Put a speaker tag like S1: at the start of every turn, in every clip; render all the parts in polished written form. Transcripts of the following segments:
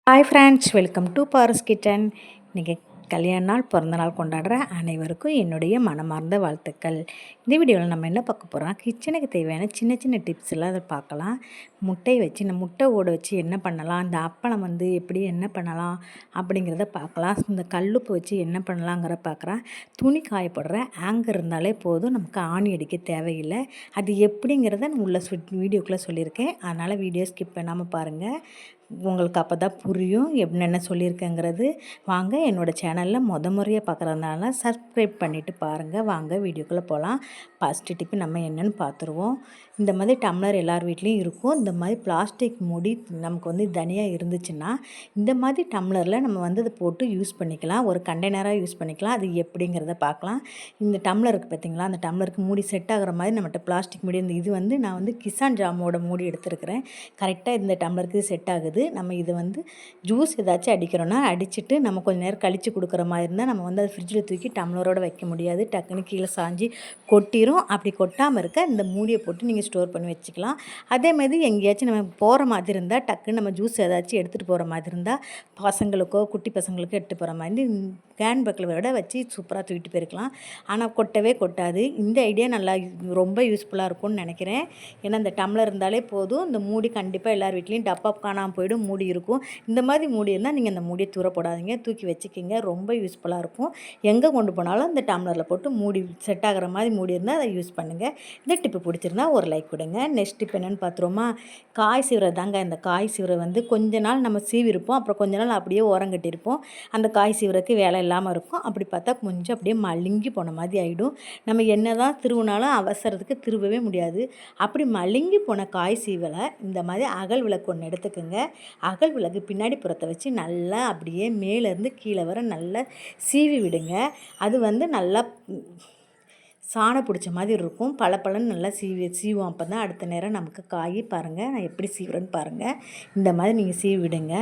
S1: Hi friends, welcome to Paras kitchen. இன்றைக்கி கல்யாண நாள், பிறந்த நாள் கொண்டாடுற அனைவருக்கும் என்னுடைய மனமார்ந்த வாழ்த்துக்கள். இந்த வீடியோவில் நம்ம என்ன பார்க்க போகிறோம், கிச்சனுக்கு தேவையான சின்ன சின்ன டிப்ஸ் எல்லாம் அதை பார்க்கலாம். முட்டையை வச்சு இந்த முட்டை ஓட வச்சு என்ன பண்ணலாம், இந்த அப்பளம் எப்படி என்ன பண்ணலாம் அப்படிங்கிறத பார்க்கலாம். இந்த கல்லுப்பு வச்சு என்ன பண்ணலாங்கிற பார்க்குறேன். துணி காயப்படுற ஆங்கர் இருந்தாலே போதும், நமக்கு ஆணி அடிக்க தேவையில்லை. அது எப்படிங்கிறத நான் உள்ள வீடியோக்குள்ளே சொல்லியிருக்கேன். அதனால் வீடியோ ஸ்கிப் பண்ணாமல் பாருங்கள், உங்களுக்கு அப்போ தான் புரியும் என்னென்ன சொல்லியிருக்கேங்கிறது. வாங்க, என்னோடய சேனலில் முறையாக பார்க்குறதுனால சப்ஸ்கிரைப் பண்ணிவிட்டு பாருங்கள். வாங்க வீடியோக்குள்ளே போகலாம். ஃபஸ்ட்டு டிப்பு நம்ம என்னென்னு பார்த்துருவோம். இந்த மாதிரி டம்ளர் எல்லார் வீட்லேயும் இருக்கும். இந்த மாதிரி பிளாஸ்டிக் மூடி நமக்கு தனியாக இருந்துச்சுன்னா இந்த மாதிரி டம்ளரில் நம்ம அதை போட்டு யூஸ் பண்ணிக்கலாம். ஒரு கண்டெய்னராக யூஸ் பண்ணிக்கலாம். அது எப்படிங்கிறத பார்க்கலாம். இந்த டம்ளருக்கு பார்த்திங்களா, அந்த டம்ளருக்கு மூடி செட் ஆகிற மாதிரி நம்மகிட்ட பிளாஸ்டிக் மூடி இது நான் கிசான் ஜாமோட மூடி எடுத்துருக்கிறேன். கரெக்டாக இந்த டம்ளருக்கு செட் ஆகுது. நம்ம இதை ஜூஸ் ஏதாச்சும் அடிக்கிறோன்னா அடிச்சுட்டு நம்ம கொஞ்சம் நேரம் கழித்து கொடுக்குற மாதிரி இருந்தால் நம்ம அதை ஃப்ரிட்ஜில் தூக்கி டம்ளரோடு வைக்க முடியாது, டக்குன்னு கீழே சாஞ்சி கொட்டிடும். அப்படி கொட்டாமல் இருக்க இந்த மூடியை போட்டு நீங்கள் ஸ்டோர் பண்ணி வச்சுக்கலாம். அதேமாதிரி எங்கேயாச்சும் நம்ம போகிற மாதிரி இருந்தால் டக்குன்னு நம்ம ஜூஸ் ஏதாச்சும் எடுத்துகிட்டு போகிற மாதிரி இருந்தால் பசங்களுக்கோ குட்டி பசங்களுக்கோ எடுத்துகிட்டு போகிற மாதிரி கேன் பேக்கில் விட வச்சு சூப்பராக தூக்கிட்டு போயிருக்கலாம். ஆனால் கொட்டவே கொட்டாது. இந்த ஐடியா நல்லா ரொம்ப யூஸ்ஃபுல்லாக இருக்கும்னு நினைக்கிறேன். ஏன்னா இந்த டம்ளர் இருந்தாலே போதும். இந்த மூடி கண்டிப்பாக எல்லார் வீட்லேயும் டப்பா காணாமல் போய்டும், மூடி இருக்கும். இந்த மாதிரி மூடி இருந்தால் நீங்கள் அந்த மூடியை தூர போடாதீங்க, தூக்கி வச்சுக்கிங்க. ரொம்ப யூஸ்ஃபுல்லாக இருக்கும். எங்கே கொண்டு போனாலும் இந்த டம்ளரில் போட்டு மூடி செட் ஆகிற மாதிரி மூடி இருந்தால் அதை யூஸ் பண்ணுங்கள். இந்த டிப்பு பிடிச்சிருந்தா ஒரு லைக் கொடுங்க. நெக்ஸ்ட் டிப் என்னென்னு பார்த்துருவோமா, காய் சீவுரை தாங்க. இந்த காய் சீவுரை கொஞ்ச நாள் நம்ம சீவிருப்போம், அப்புறம் கொஞ்ச நாள் அப்படியே ஓரங்கட்டியிருப்போம். அந்த காய் சீவுறக்கு வேலை இல்லாமல் இருக்கும். அப்படி பார்த்தா கொஞ்சம் அப்படியே மழுங்கி போன மாதிரி ஆகிடும். நம்ம என்ன தான் திருவினாலும் அவசரத்துக்கு திருவவே முடியாது. அப்படி மழுங்கி போன காய் சீவலை இந்த மாதிரி அகல் விளக்கு ஒன்று எடுத்துக்கோங்க. அகல் விளக்கு பின்னாடி புறத்தை வச்சு நல்லா அப்படியே மேலேருந்து கீழே வர நல்லா சீவி விடுங்க. அது நல்லா சாணம் பிடிச்ச மாதிரி இருக்கும். பலன்னு நல்லா சீவோம். அப்போ தான் அடுத்த நேரம் நமக்கு காய் பாருங்கள், நான் எப்படி சீவுறேன்னு பாருங்கள். இந்த மாதிரி நீங்கள் சீவி விடுங்க.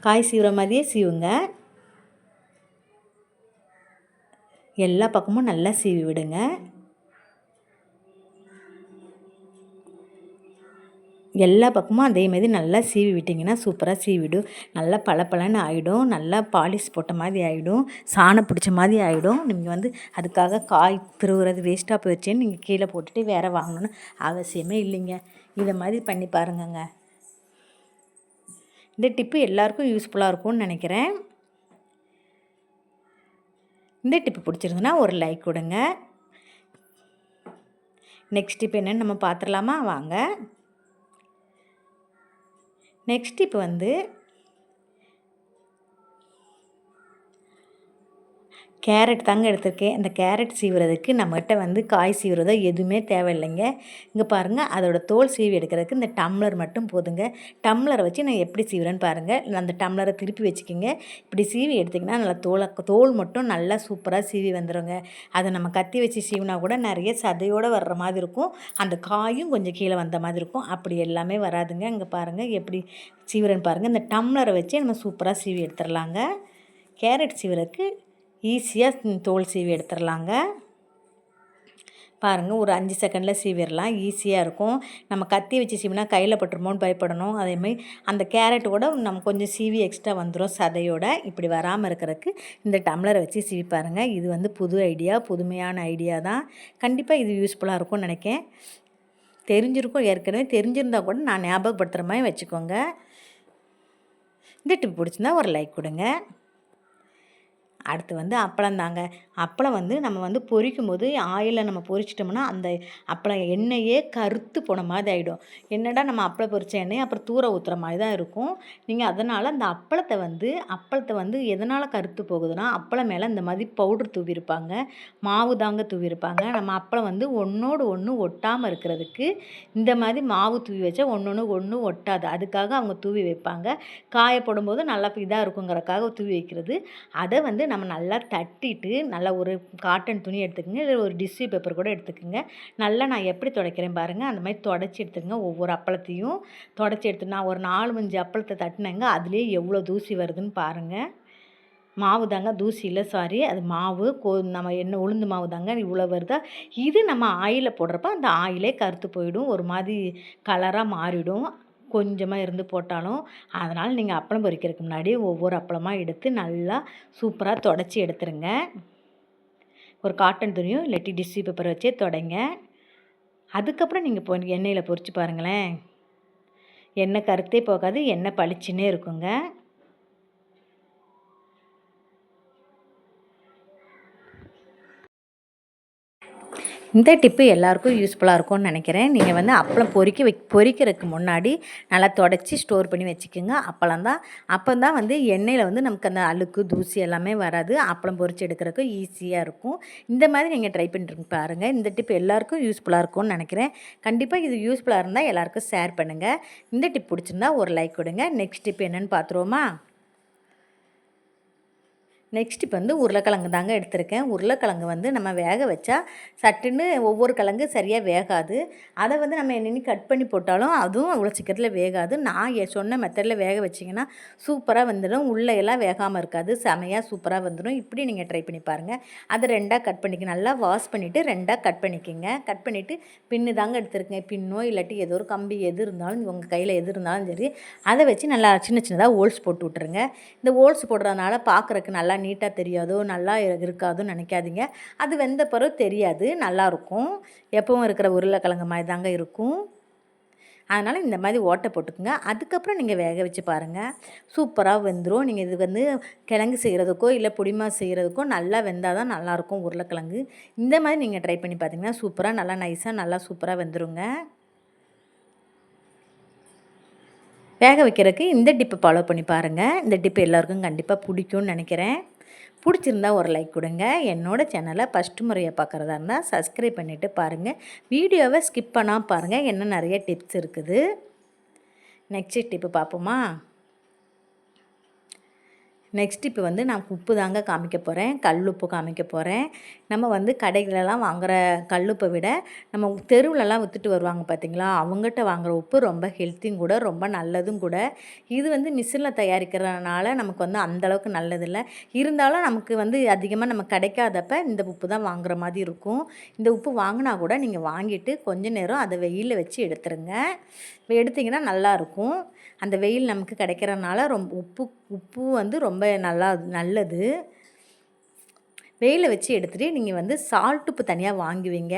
S1: காய் சீவுற மாதிரியே சீவுங்க. எல்லா பக்கமும் நல்லா சீவி விடுங்க. எல்லா பக்கமும் அதே மாதிரி நல்லா சீவி விட்டிங்கன்னா சூப்பராக சீவிடும். நல்லா பளபளன்னு ஆகிடும். நல்லா பாலிஷ் போட்ட மாதிரி ஆகிடும். சாணம் பிடிச்ச மாதிரி ஆகிடும். நீங்கள் அதுக்காக காய் திருவுறது வேஸ்ட்டாக போயிடுச்சேன்னு நீங்கள் கீழே போட்டுட்டு வேறு வாங்கணுன்னு அவசியமே இல்லைங்க. இதை மாதிரி பண்ணி பாருங்கங்க. இந்த டிப்பு எல்லாருக்கும் யூஸ்ஃபுல்லாக இருக்கும்னு நினைக்கிறேன். இந்த டிப்பு பிடிச்சிருந்துன்னா ஒரு லைக் கொடுங்க. நெக்ஸ்ட் டிப் என்னென்னு நம்ம பார்த்துடலாமா? வாங்க. நெக்ஸ்ட் இப்போ கேரட் தாங்க எடுத்திருக்கேன். இந்த கேரட் சீவுறதுக்கு நம்மகிட்ட காய் சீவுறதோ எதுவுமே தேவையில்லைங்க. இங்கே பாருங்கள், அதோடய தோல் சீவி எடுக்கிறதுக்கு இந்த டம்ளர் மட்டும் போதுங்க. டம்ளரை வச்சு நான் எப்படி சீவுறேன்னு பாருங்கள். அந்த டம்ளரை திருப்பி வச்சுக்கிங்க. இப்படி சீவி எடுத்திங்கன்னா நல்லா தோல் மட்டும் நல்லா சூப்பராக சீவி வந்துடுங்க. அதை நம்ம கத்தி வச்சு சீவினா கூட நிறைய சதையோடு வர்ற மாதிரி இருக்கும். அந்த காயும் கொஞ்சம் கீழே வந்த மாதிரி இருக்கும். அப்படி எல்லாமே வராதுங்க. இங்கே பாருங்கள் எப்படி சீவுறேன்னு பாருங்கள். இந்த டம்ளரை வச்சு நம்ம சூப்பராக சீவி எடுத்துடலாங்க. கேரட் சீவுறதுக்கு ஈஸியாக தோல் சீவி எடுத்துடலாங்க. பாருங்கள், ஒரு 5 செகண்டில் சீவிடலாம். ஈஸியாக இருக்கும். நம்ம கத்தி வச்சு சீவினா கையில் பட்டுருமோன்னு பயப்படணும். அதேமாதிரி அந்த கேரட்டு கூட நம்ம கொஞ்சம் சீவி எக்ஸ்ட்ரா வந்துடும் சதையோட. இப்படி வராமல் இருக்கிறதுக்கு இந்த டம்ளரை வச்சு சீவி பாருங்கள். இது புது ஐடியா, புதுமையான ஐடியா தான். கண்டிப்பாக இது யூஸ்ஃபுல்லாக இருக்கும்னு நினைக்கிறேன். தெரிஞ்சிருக்கும், ஏற்கனவே தெரிஞ்சிருந்தால் கூட நான் ஞாபகப்படுத்துகிற மாதிரி வச்சுக்கோங்க. இந்த டிப் பிடிச்சிருந்தா ஒரு லைக் கொடுங்க. அடுத்து அப்பளம் தாங்க. அப்பளம் நம்ம பொரிக்கும் போது ஆயிலில் நம்ம பொரிச்சிட்டோம்னா அந்த அப்பளம் எண்ணெயே கருத்து போன மாதிரி ஆகிடும். என்னடா நம்ம அப்பளம் பொரிச்ச எண்ணெய் அப்புறம் தூர ஊற்றுற மாதிரி தான் இருக்கும். நீங்கள் அதனால் அந்த அப்பளத்தை எதனால் கருத்து போகுதுன்னா, அப்பளம் மேலே இந்த மாதிரி பவுட்ரு தூவிருப்பாங்க, மாவு தாங்க தூவிருப்பாங்க. நம்ம அப்பளம் ஒன்றோடு ஒன்று ஒட்டாமல் இருக்கிறதுக்கு இந்த மாதிரி மாவு தூவி வச்சா ஒன்று ஒட்டாது. அதுக்காக அவங்க தூவி வைப்பாங்க. காயப்படும் போது நல்லா இதாக இருக்குங்கிறக்காக தூவி வைக்கிறது. அதை நம்ம நல்லா தட்டிட்டு நல்லா ஒரு காட்டன் துணி எடுத்துக்கோங்க, இல்லை ஒரு டிஷ்யூ பேப்பர் கூட எடுத்துக்கோங்க. நல்லா நான் எப்படி துடைக்கிறேன் பாருங்கள். அந்த மாதிரி துடைச்சி எடுத்துக்கோங்க. ஒவ்வொரு அப்பளத்தையும் துடைச்சி எடுத்து நான் ஒரு 4-5 அப்பளத்தை தட்டினேங்க. அதுலேயே எவ்வளோ தூசி வருதுன்னு பாருங்கள். மாவு தாங்க, தூசி இல்லை, சாரி, அது மாவு. நம்ம என்ன உளுந்து மாவு தாங்க இவ்வளோ வருதா. இது நம்ம ஆயிலில் போடுறப்ப அந்த ஆயிலே கருத்து போயிடும், ஒரு மாதிரி கலராக மாறிடும். கொஞ்சமாக இருந்து போட்டாலும். அதனால் நீங்கள் அப்பளம் பொரிக்கிறதுக்கு முன்னாடி ஒவ்வொரு அப்பளமாக எடுத்து நல்லா சூப்பராக தொடச்சி எடுத்துருங்க. ஒரு காட்டன் துணியோ இல்லாட்டி டிஷ்யூ பேப்பரை வச்சே தொடைங்க. அதுக்கப்புறம் நீங்கள் எண்ணெயில் பொரித்து பாருங்களேன். எண்ணெய் கருத்தே போகாது, எண்ணெய் பளிச்சுன்னே இருக்குங்க. இந்த டிப்பு எல்லாருக்கும் யூஸ்ஃபுல்லாக இருக்கும்னு நினைக்கிறேன். நீங்கள் வந்து அப்பளம் பொரிக்கிறதுக்கு முன்னாடி நல்லா தொடச்சி ஸ்டோர் பண்ணி வச்சுக்கோங்க. அப்போதான் வந்து எண்ணெயில் வந்து நமக்கு அந்த அழுக்கு தூசி எல்லாமே வராது. அப்பளம் பொரித்து எடுக்கிறதுக்கு ஈஸியாக இருக்கும். இந்த மாதிரி நீங்கள் ட்ரை பண்ணிட்டு பாருங்கள். இந்த டிப் எல்லாருக்கும் யூஸ்ஃபுல்லாக இருக்கும்னு நினைக்கிறேன். கண்டிப்பாக இது யூஸ்ஃபுல்லாக இருந்தால் எல்லாருக்கும் ஷேர் பண்ணுங்கள். இந்த டிப் பிடிச்சிருந்தா ஒரு லைக் கொடுங்க. நெக்ஸ்ட் டிப் என்னென்னு பார்த்துருவோமா? நெக்ஸ்ட் இப்போ வந்து உருளைக்கிழங்கு தாங்க எடுத்திருக்கேன். உருளைக்கிழங்கு வந்து நம்ம வேக வச்சா சட்டுன்னு ஒவ்வொரு கிழங்கு சரியாக வேகாது. அதை வந்து நம்ம என்னென்னு கட் பண்ணி போட்டாலும் அதுவும் அவ்வளோ சீக்கிரத்தில் வேகாது. நான் சொன்ன மெத்தடில் வேக வச்சிங்கன்னா சூப்பராக வந்துடும். உள்ளே எல்லாம் வேகாமல் இருக்காது, செமையாக சூப்பராக வந்துடும். இப்படி நீங்கள் ட்ரை பண்ணி பாருங்கள். அதை ரெண்டாக கட் பண்ணிக்க, நல்லா வாஷ் பண்ணிவிட்டு ரெண்டாக கட் பண்ணிக்கோங்க. கட் பண்ணிவிட்டு பின்னு தாங்க எடுத்துருக்கேன். பின்னோ இல்லாட்டி ஏதோ ஒரு கம்பி எது இருந்தாலும் உங்கள் கையில் எது இருந்தாலும் சரி, அதை வச்சு நல்லா சின்ன சின்னதாக ஹோல்ஸ் போட்டு விட்ருங்க. இந்த ஹோல்ஸ் போடுறதுனால பார்க்குறக்கு நல்லா நீட்டாக தெரியாதோ, நல்லா இருக்காதுன்னு நினைக்காதீங்க. அது வெந்த பிறகு தெரியாது, நல்லாயிருக்கும். எப்பவும் இருக்கிற உருளைக்கிழங்கு மாதிரி தாங்க இருக்கும். அதனால் இந்த மாதிரி ஓட்டை போட்டுக்குங்க. அதுக்கப்புறம் நீங்கள் வேக வச்சு பாருங்கள், சூப்பராக வெந்துடும். நீங்கள் இது வந்து கிழங்கு செய்கிறதுக்கோ இல்லை புடிமா செய்கிறதுக்கோ நல்லா வெந்தால் தான் நல்லாயிருக்கும் உருளைக்கிழங்கு. இந்த மாதிரி நீங்கள் ட்ரை பண்ணி பார்த்தீங்கன்னா சூப்பராக நல்லா நைஸாக நல்லா சூப்பராக வெந்துருங்க. வேக வைக்கிறதுக்கு இந்த டிப்பை ஃபாலோ பண்ணி பாருங்கள். இந்த டிப்பு எல்லாருக்கும் கண்டிப்பாக பிடிக்கும்னு நினைக்கிறேன். பிடிச்சிருந்தா ஒரு லைக் கொடுங்க. என்னோடய சேனலை ஃபஸ்ட்டு முறையாக பார்க்குறதா இருந்தால் சப்ஸ்கிரைப் பண்ணிவிட்டு பாருங்கள். வீடியோவை ஸ்கிப் பண்ணாமல் பாருங்கள், இன்னும் நிறைய டிப்ஸ் இருக்குது. நெக்ஸ்ட் டிப்பு பார்ப்போமா? நெக்ஸ்ட் இப்போ வந்து நான் உப்பு தாங்க காமிக்க போகிறேன். கல்லுப்பு காமிக்க போகிறேன். நம்ம வந்து கடைகளெல்லாம் வாங்குகிற கல்லுப்பை விட நம்ம தெருவிலலாம் விற்றுட்டு வருவாங்க பார்த்திங்களா, அவங்ககிட்ட வாங்குகிற உப்பு ரொம்ப ஹெல்த்தியும் கூட, ரொம்ப நல்லதும் கூட. இது வந்து மிஷினில் தயாரிக்கிறதுனால நமக்கு வந்து அந்தளவுக்கு நல்லதில்லை. இருந்தாலும் நமக்கு வந்து அதிகமாக நம்ம கிடைக்காதப்ப இந்த உப்பு தான் வாங்குகிற மாதிரி இருக்கும். இந்த உப்பு வாங்கினா கூட நீங்கள் வாங்கிட்டு கொஞ்ச நேரம் அதை வெயிலில் வச்சு எடுத்துருங்க. எடுத்திங்கன்னா நல்லாயிருக்கும். அந்த வெயில் நமக்கு கிடைக்கிறனால உப்பு வந்து ரொம்ப நல்லது. வெயிலில் வச்சு எடுத்துகிட்டு நீங்கள் வந்து சால்ட் உப்பு தனியாக வாங்குவீங்க.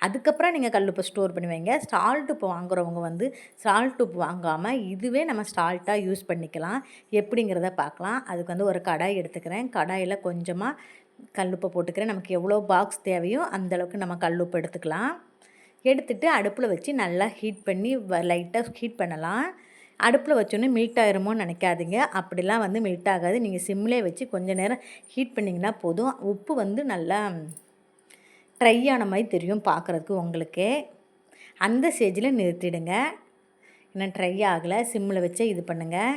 S1: அதுக்கப்புறம் நீங்கள் கல்லுப்பை ஸ்டோர் பண்ணுவீங்க. சால்ட் உப்பு வாங்குறவங்க வந்து சால்ட் உப்பு வாங்காமல் இதுவே நம்ம சால்ட்டாக யூஸ் பண்ணிக்கலாம். எப்படிங்கிறத பார்க்கலாம். அதுக்கு வந்து ஒரு கடாய் எடுத்துக்கிறேன். கடாயில் கொஞ்சமாக கல்லுப்பை போட்டுக்கிறேன். நமக்கு எவ்வளோ பாக்ஸ் தேவையோ அந்தளவுக்கு நம்ம கல்லுப்பு எடுத்துக்கலாம். எடுத்துகிட்டு அடுப்பில் வச்சு நல்லா ஹீட் பண்ணி லைட்டாக ஹீட் பண்ணலாம். அடுப்பில் வச்சோன்னே மெல்ட் ஆயிருமோன்னு நினைக்காதீங்க. அப்படிலாம் வந்து மெல்ட் ஆகாது. நீங்கள் சிம்லேயே வச்சு கொஞ்சம் நேரம் ஹீட் பண்ணிங்கன்னா போதும். உப்பு வந்து நல்லா ட்ரை ஆன மாதிரி தெரியும் பார்க்குறதுக்கு உங்களுக்கே. அந்த ஸ்டேஜில் நிறுத்திடுங்க. இன்னும் ட்ரை ஆகலை, சிம்மில் வச்சு இது பண்ணுங்கள்.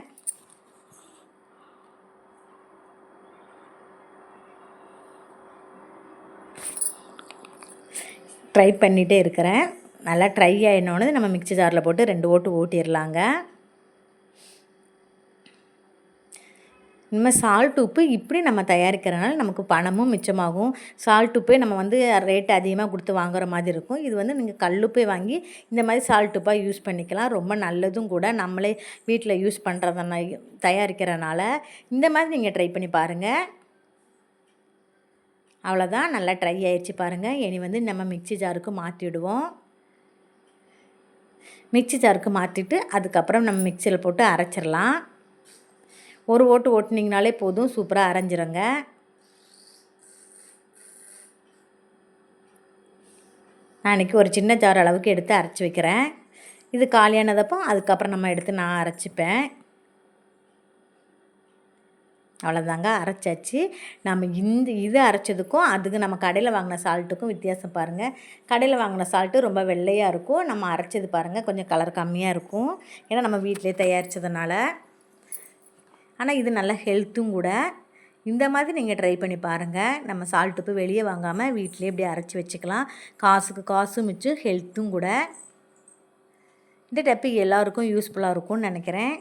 S1: ட்ரை பண்ணிகிட்டே இருக்கிறேன். நல்லா ட்ரை ஆகினோன்னு நம்ம மிக்ஸி ஜாரில் போட்டு 2 ஓட்டு ஓட்டிடலாங்க. இனிமேல் சால்ட் உப்பு இப்படி நம்ம தயாரிக்கிறனால நமக்கு பணமும் மிச்சமாகும். சால்ட் உப்பே நம்ம வந்து ரேட் அதிகமாக கொடுத்து வாங்குகிற மாதிரி இருக்கும். இது வந்து நீங்கள் கல்லுப்பே வாங்கி இந்த மாதிரி சால்ட் உப்பாக யூஸ் பண்ணிக்கலாம். ரொம்ப நல்லதும் கூட. நம்மளே வீட்டில் யூஸ் தயாரிக்கிறனால இந்த மாதிரி நீங்கள் ட்ரை பண்ணி பாருங்கள். அவ்வளோதான், நல்லா ட்ரை ஆயிடுச்சு பாருங்கள். இனி வந்து நம்ம மிக்ஸி ஜாருக்கு மாற்றிடுவோம். மிக்ஸி ஜாருக்கு மாற்றிட்டு அதுக்கப்புறம் நம்ம மிக்சியில் போட்டு அரைச்சிடலாம். ஒரு ஓட்டு ஓட்டுனிங்கனாலே போதும், சூப்பராக அரைஞ்சிருங்க. நான் இன்றைக்கி ஒரு சின்ன ஜார் அளவுக்கு எடுத்து அரைச்சி வைக்கிறேன். இது காலியானதப்போ அதுக்கப்புறம் நம்ம எடுத்து நான் அரைச்சிப்பேன். அவ்வளோதாங்க, அரைச்சாச்சு. நம்ம இது அரைச்சதுக்கும் அதுக்கு நம்ம கடையில் வாங்கின சால்ட்டுக்கும் வித்தியாசம் பாருங்கள். கடையில் வாங்கின சால்ட்டு ரொம்ப வெள்ளையாக இருக்கும். நம்ம அரைச்சது பாருங்கள் கொஞ்சம் கலர் கம்மியாக இருக்கும். ஏன்னா நம்ம வீட்டிலே தயாரித்ததுனால. ஆனால் இது நல்ல ஹெல்த்தும் கூட. இந்த மாதிரி நீங்கள் ட்ரை பண்ணி பாருங்கள். நம்ம சால்ட் உப்பு வெளியே வாங்காமல் வீட்டிலே இப்படி அரைச்சி வச்சுக்கலாம். காசுக்கு காசும் மிச்சம், ஹெல்த்தும் கூட. இந்த டிப்பு எல்லாருக்கும் யூஸ்ஃபுல்லாக இருக்கும்னு நினைக்கிறேன்.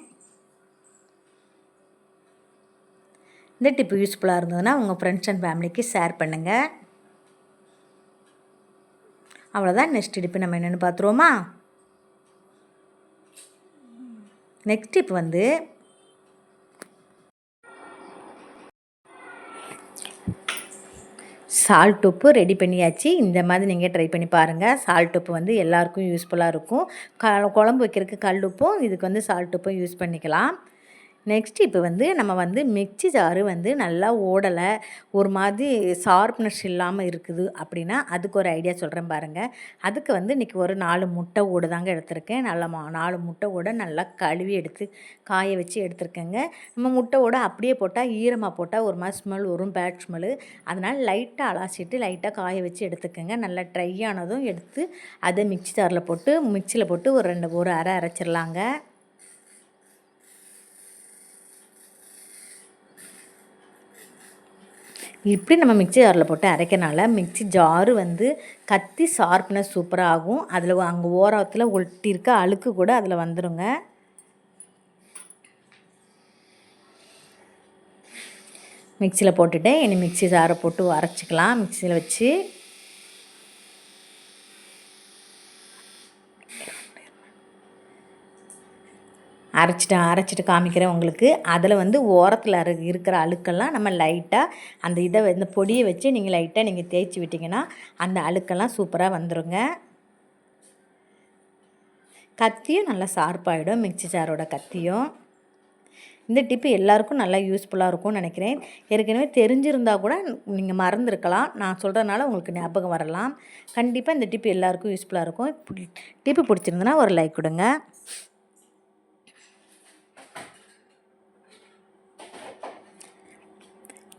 S1: இந்த டிப்பு யூஸ்ஃபுல்லாக இருந்ததுன்னா உங்கள் ஃப்ரெண்ட்ஸ் அண்ட் ஃபேமிலிக்கு ஷேர் பண்ணுங்கள். அவ்வளோதான். நெக்ஸ்ட் டிப்பு நம்ம என்னென்னு பார்த்துருவோமா? நெக்ஸ்ட் இப்போ வந்து சால்ட் உப்பு ரெடி பண்ணியாச்சு. இந்த மாதிரி நீங்கள் ட்ரை பண்ணி பாருங்கள். சால்ட் உப்பு வந்து எல்லாருக்கும் யூஸ்ஃபுல்லாக இருக்கும். குழம்பு வைக்கிறதுக்கு கல் உப்பும், இதுக்கு வந்து சால்ட் உப்பும் யூஸ் பண்ணிக்கலாம். நெக்ஸ்ட் இப்போ வந்து நம்ம வந்து மிக்ஸி ஜாரு வந்து நல்லா ஓடலை, ஒரு மாதிரி ஷார்ப்னஸ் இல்லாமல் இருக்குது அப்படின்னா அதுக்கு ஒரு ஐடியா சொல்கிறேன் பாருங்கள். அதுக்கு வந்து இன்றைக்கி ஒரு 4 முட்டை ஓடு தாங்க எடுத்திருக்கேன். நல்லா 4 முட்டை ஓடை நல்லா கழுவி எடுத்து காய வச்சு எடுத்துருக்கேங்க. நம்ம முட்டை ஓடை அப்படியே போட்டால் ஈரமாக போட்டால் ஒரு மாதிரி ஸ்மெல் வரும், பேட் ஸ்மெல்லு. அதனால் லைட்டாக அலாசிட்டு லைட்டாக காய வச்சு எடுத்துக்கோங்க. நல்லா ட்ரை ஆனதும் எடுத்து அதை மிக்ஸி ஜாரில் போட்டு மிக்சியில் போட்டு ஒரு அரை அரைச்சிடலாங்க. இப்படி நம்ம மிக்ஸி ஜாரில் போட்டு அரைக்கிறனால மிக்ஸி ஜாரு வந்து கத்தி ஷார்ப்னஸ் சூப்பராக ஆகும். அதில் அங்கே ஓரத்தில் ஒட்டியிருக்க அழுக்கு கூட அதில் வந்துடுங்க. மிக்சியில் போட்டுட்டு இனி மிக்ஸி ஜாரை போட்டு அரைச்சிக்கலாம். மிக்சியில் வச்சு அரைச்சிட்டு காமிக்கிறேன் உங்களுக்கு. அதில் வந்து ஓரத்தில் இருக்கிற அழுக்கெல்லாம் நம்ம லைட்டாக அந்த இந்த பொடியை வச்சு நீங்கள் லைட்டாக நீங்கள் தேய்ச்சி விட்டிங்கன்னா அந்த அழுக்கெல்லாம் சூப்பராக வந்துடுங்க. கத்தியும் நல்லா ஷார்ப்பாகிடும், மிக்ஸி ஜாரோட கத்தியும். இந்த டிப்பு எல்லாருக்கும் நல்லா யூஸ்ஃபுல்லாக இருக்கும்னு நினைக்கிறேன். ஏற்கனவே தெரிஞ்சிருந்தால் கூட நீங்கள் மறந்துருக்கலாம். நான் சொல்கிறதுனால உங்களுக்கு ஞாபகம் வரலாம். கண்டிப்பாக இந்த டிப்பு எல்லாருக்கும் யூஸ்ஃபுல்லாக இருக்கும். டிப்பு பிடிச்சிருந்ததுன்னா ஒரு லைக் கொடுங்க.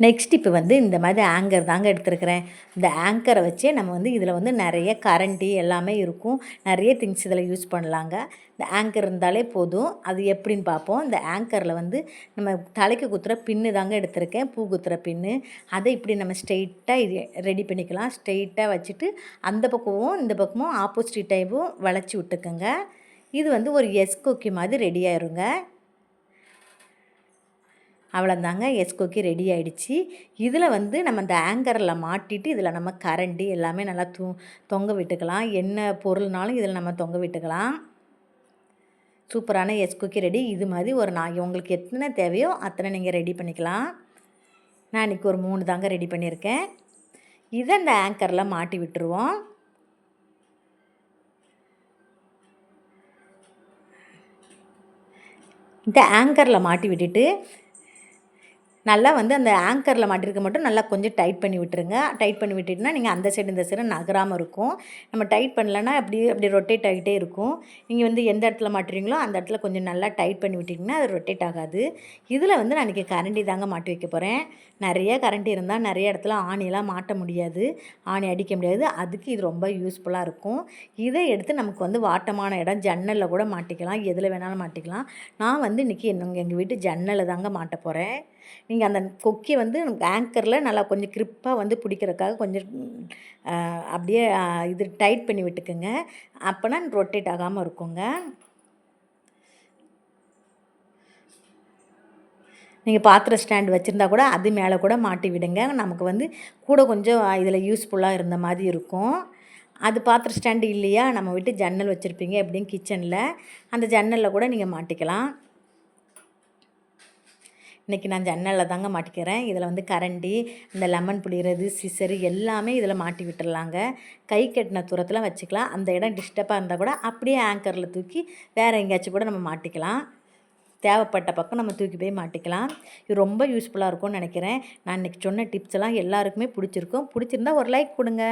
S1: நெக்ஸ்ட் இப்போ வந்து இந்த மாதிரி ஆங்கர் தாங்க எடுத்துருக்கிறேன். இந்த ஆங்கரை வச்சே நம்ம வந்து இதில் வந்து நிறைய கரண்டி எல்லாமே இருக்கும். நிறைய திங்ஸ் இதில் யூஸ் பண்ணலாங்க. இந்த ஆங்கர் இருந்தாலே போதும். அது எப்படின்னு பார்ப்போம். இந்த ஆங்கரில் வந்து நம்ம தலைக்கு குத்துற பின்னு தாங்க எடுத்திருக்கேன், பூ குத்துற பின்னு. அதை இப்படி நம்ம ஸ்ட்ரெயிட்டாக இது ரெடி பண்ணிக்கலாம். ஸ்ட்ரெயிட்டாக வச்சுட்டு அந்த பக்கமும் இந்த பக்கமும் ஆப்போசிட் டைப்பும் வளைச்சி விட்டுக்கோங்க. இது வந்து ஒரு எஸ் கொக்கி மாதிரி ரெடி ஆயிருங்க. அவ்வளோதாங்க, எஸ் கொக்கி ரெடி ஆகிடுச்சு. இதில் வந்து நம்ம இந்த ஆங்கரில் மாட்டிட்டு இதில் நம்ம கரண்டி எல்லாமே நல்லா தொங்க விட்டுக்கலாம். என்ன பொருள்னாலும் இதில் நம்ம தொங்க விட்டுக்கலாம். சூப்பரான எஸ் கொக்கி ரெடி. இது மாதிரி ஒரு உங்களுக்கு எத்தனை தேவையோ அத்தனை நீங்கள் ரெடி பண்ணிக்கலாம். நான் இன்றைக்கி ஒரு 3 தாங்க ரெடி பண்ணியிருக்கேன். இதை இந்த ஆங்கரில் மாட்டி விட்டுருவோம். இந்த ஆங்கரில் மாட்டி விட்டுட்டு நல்லா வந்து அந்த ஆங்கரில் மாட்டிருக்க மட்டும் நல்லா கொஞ்சம் டைட் பண்ணி விட்டுருங்க. டைட் பண்ணி விட்டுட்டுனா நீங்கள் அந்த சைடு இந்த சைடு நகராமல் இருக்கும். நம்ம டைட் பண்ணலன்னா அப்படி ரொட்டேட் ஆகிட்டே இருக்கும். நீங்கள் வந்து எந்த இடத்துல மாட்டுறீங்களோ அந்த இடத்துல கொஞ்சம் நல்லா டைட் பண்ணி விட்டிங்கன்னா அது ரொட்டேட் ஆகாது. இதில் வந்து நான் இன்றைக்கி கரண்டி தாங்க மாட்டி வைக்க போகிறேன். நிறைய கரண்டி இருந்தால் நிறைய இடத்துல ஆணியெல்லாம் மாட்ட முடியாது, ஆணி அடிக்க முடியாது. அதுக்கு இது ரொம்ப யூஸ்ஃபுல்லாக இருக்கும். இதை எடுத்து நமக்கு வந்து வாட்டமான இடம் ஜன்னலில் கூட மாட்டிக்கலாம், எதில் வேணாலும் மாட்டிக்கலாம். நான் வந்து இன்றைக்கி எங்கள் வீட்டு ஜன்னலில் தாங்க மாட்ட போகிறேன். நீங்கள் அந்த கொக்கியை வந்து ஆங்கரில் நல்லா கொஞ்சம் கிரிப்பாக வந்து பிடிக்கிறதுக்காக கொஞ்சம் அப்படியே இது டைட் பண்ணி விட்டுக்குங்க. அப்போனா ரொட்டேட் ஆகாமல் இருக்குங்க. நீங்கள் பாத்திர ஸ்டாண்ட் வச்சுருந்தா கூட அது மேலே கூட மாட்டி விடுங்க. நமக்கு வந்து கூட கொஞ்சம் இதில் யூஸ்ஃபுல்லாக இருந்த மாதிரி இருக்கும். அது பாத்திர ஸ்டாண்டு இல்லையா, நம்ம வீட்டு ஜன்னல் வச்சுருப்பீங்க எப்படியும் கிச்சனில், அந்த ஜன்னலில் கூட நீங்கள் மாட்டிக்கலாம். இன்றைக்கி நான் ஜன்னலில் தாங்க மாட்டிக்கிறேன். இதில் வந்து கரண்டி, இந்த லெமன் புளிகிறது, சிசரு எல்லாமே இதில் மாட்டி விட்டுறலாங்க. கை கட்டின தூரத்தில் வச்சுக்கலாம். அந்த இடம் டிஸ்டர்பாக இருந்தால் கூட அப்படியே ஆங்கரில் தூக்கி வேறு எங்கேயாச்சும் கூட நம்ம மாட்டிக்கலாம். தேவைப்பட்ட பக்கம் நம்ம தூக்கி போய் மாட்டிக்கலாம். இது ரொம்ப யூஸ்ஃபுல்லாக இருக்கும்னு நினைக்கிறேன். நான் இன்றைக்கி சொன்ன டிப்ஸ் எல்லாம் எல்லாருக்குமே பிடிச்சிருக்கும். பிடிச்சிருந்தா ஒரு லைக் கொடுங்க.